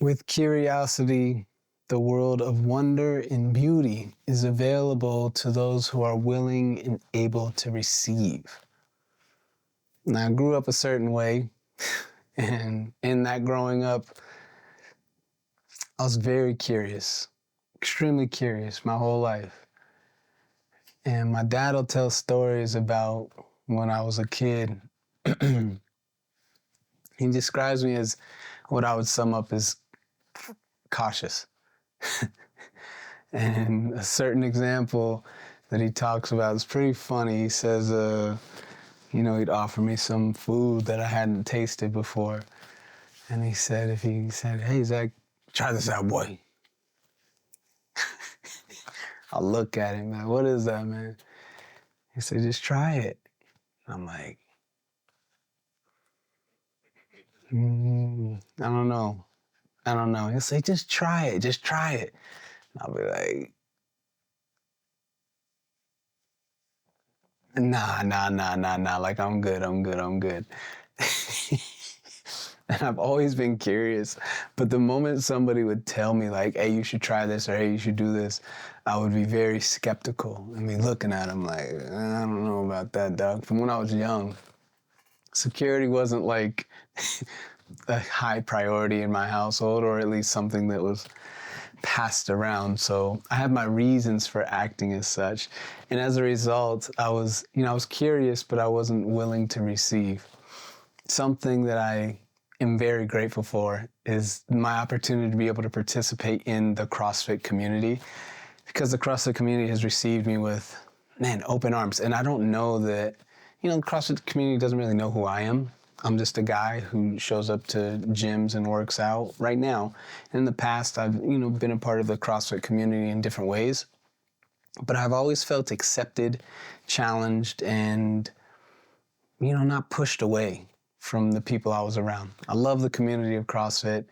With curiosity, the world of wonder and beauty is available to those who are willing and able to receive. Now, I grew up a certain way, and in that growing up, I was very curious, extremely curious my whole life. And my dad will tell stories about when I was a kid. He describes me as what I would sum up as cautious. And a certain example that he talks about is pretty funny. He says, he'd offer me some food that I hadn't tasted before. And he said, hey, Zach, try this out, boy. I'll look at him, like, what is that, man? He said, just try it. I'm like, I don't know. He'll say, just try it. And I'll be like, nah. Like, I'm good. And I've always been curious. But the moment somebody would tell me, like, hey, you should try this, or hey, you should do this, I would be very skeptical. I mean, looking at him like, I don't know about that, dog. From when I was young, security wasn't like a high priority in my household, or at least something that was passed around. So I had my reasons for acting as such. And as a result, I was curious, but I wasn't willing to receive. Something that I am very grateful for is my opportunity to be able to participate in the CrossFit community, because the CrossFit community has received me with, open arms. And I don't know that, the CrossFit community doesn't really know who I am. I'm just a guy who shows up to gyms and works out right now. In the past, I've, been a part of the CrossFit community in different ways, but I've always felt accepted, challenged, and, not pushed away from the people I was around. I love the community of CrossFit,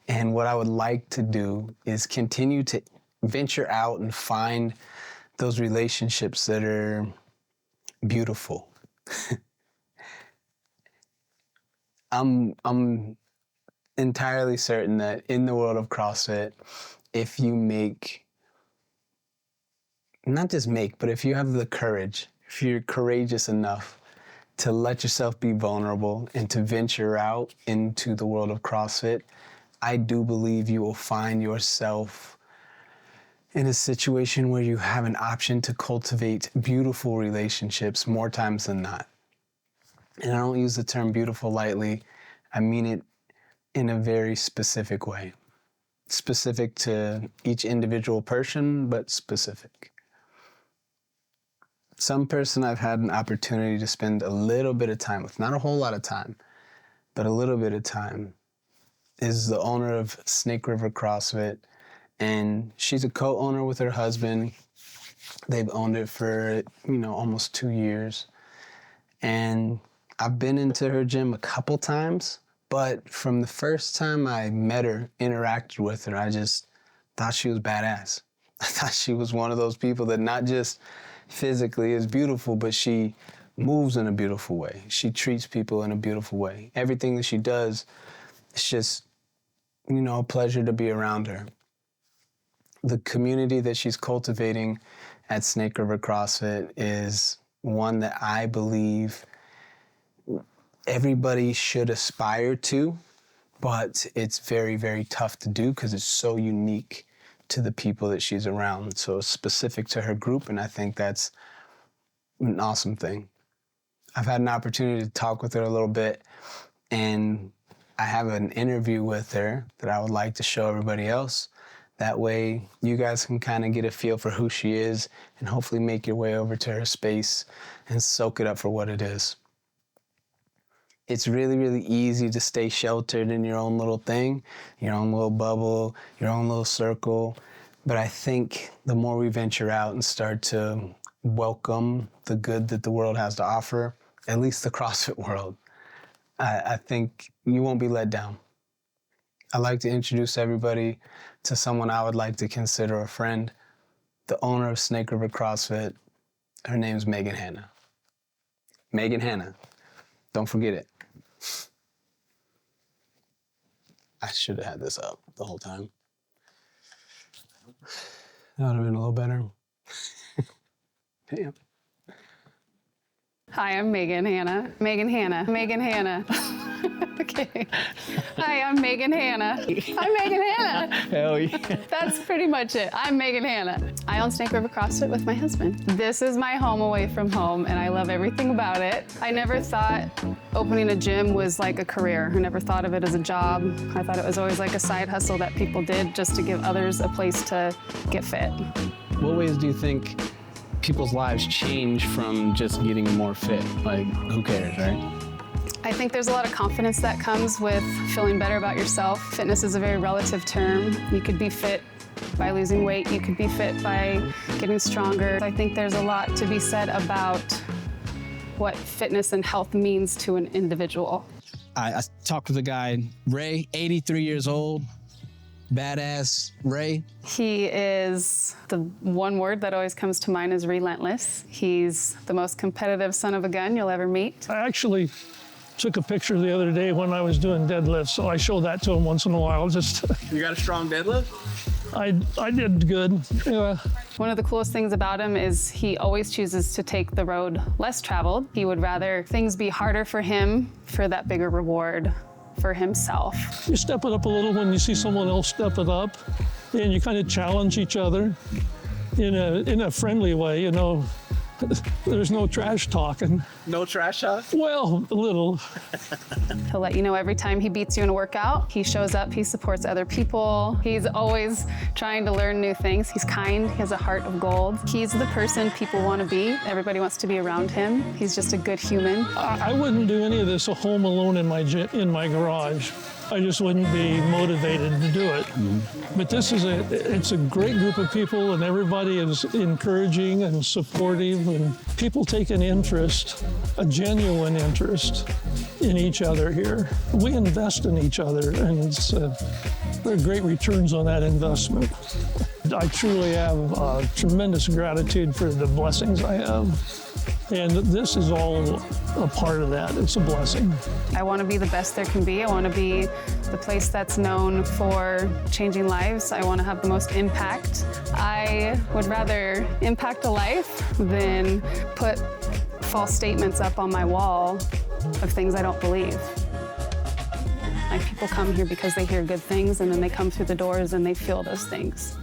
and what I would like to do is continue to venture out and find those relationships that are beautiful. I'm entirely certain that in the world of CrossFit, if you if you have the courage, if you're courageous enough to let yourself be vulnerable and to venture out into the world of CrossFit, I do believe you will find yourself in a situation where you have an option to cultivate beautiful relationships more times than not. And I don't use the term beautiful lightly. I mean it in a very specific way. Specific to each individual person, but specific. Some person I've had an opportunity to spend a little bit of time with, not a whole lot of time, but a little bit of time, is the owner of Snake River CrossFit. And she's a co-owner with her husband. They've owned it for, almost 2 years. And I've been into her gym a couple times, but from the first time I met her, interacted with her, I just thought she was badass. I thought she was one of those people that not just physically is beautiful, but she moves in a beautiful way. She treats people in a beautiful way. Everything that she does, it's just, a pleasure to be around her. The community that she's cultivating at Snake River CrossFit is one that I believe everybody should aspire to, but it's very, very tough to do because it's so unique to the people that she's around. So it's specific to her group, and I think that's an awesome thing. I've had an opportunity to talk with her a little bit, and I have an interview with her that I would like to show everybody else. That way you guys can kind of get a feel for who she is and hopefully make your way over to her space and soak it up for what it is. It's really, really easy to stay sheltered in your own little thing, your own little bubble, your own little circle. But I think the more we venture out and start to welcome the good that the world has to offer, at least the CrossFit world, I think you won't be let down. I'd like to introduce everybody to someone I would like to consider a friend, the owner of Snake River CrossFit. Her name's Megan Hanna. Megan Hanna. Don't forget it. I should have had this up the whole time. That would have been a little better. Damn. Hi, I'm Megan Hanna. Megan Hanna. Megan Hanna. Okay. Hi, I'm Megan Hanna. I'm Megan Hanna. Hell yeah. That's pretty much it. I'm Megan Hanna. I own Snake River CrossFit with my husband. This is my home away from home, and I love everything about it. I never thought opening a gym was like a career. I never thought of it as a job. I thought it was always like a side hustle that people did just to give others a place to get fit. What ways do you think people's lives change from just getting more fit? Like, who cares, right? I think there's a lot of confidence that comes with feeling better about yourself. Fitness is a very relative term. You could be fit by losing weight. You could be fit by getting stronger. I think there's a lot to be said about what fitness and health means to an individual. I talked with a guy, Ray, 83 years old, badass Ray. He is, the one word that always comes to mind is relentless. He's the most competitive son of a gun you'll ever meet. I actually took a picture the other day when I was doing deadlifts, so I show that to him once in a while. Just You got a strong deadlift? I did good. Yeah. One of the coolest things about him is he always chooses to take the road less traveled. He would rather things be harder for him for that bigger reward for himself. You step it up a little when you see someone else step it up, and you kind of challenge each other in a friendly way, you know. There's no trash talking. No trash talk? Well, a little. He'll let you know every time he beats you in a workout. He shows up, he supports other people. He's always trying to learn new things. He's kind, he has a heart of gold. He's the person people want to be. Everybody wants to be around him. He's just a good human. I wouldn't do any of this at home alone in my garage. I just wouldn't be motivated to do it. But this is it's a great group of people, and everybody is encouraging and supportive, and people take an interest, a genuine interest in each other here. We invest in each other, and there are great returns on that investment. I truly have tremendous gratitude for the blessings I have. And this is all a part of that. It's a blessing. I want to be the best there can be. I want to be the place that's known for changing lives. I want to have the most impact. I would rather impact a life than put false statements up on my wall of things I don't believe. Like, people come here because they hear good things, and then they come through the doors and they feel those things.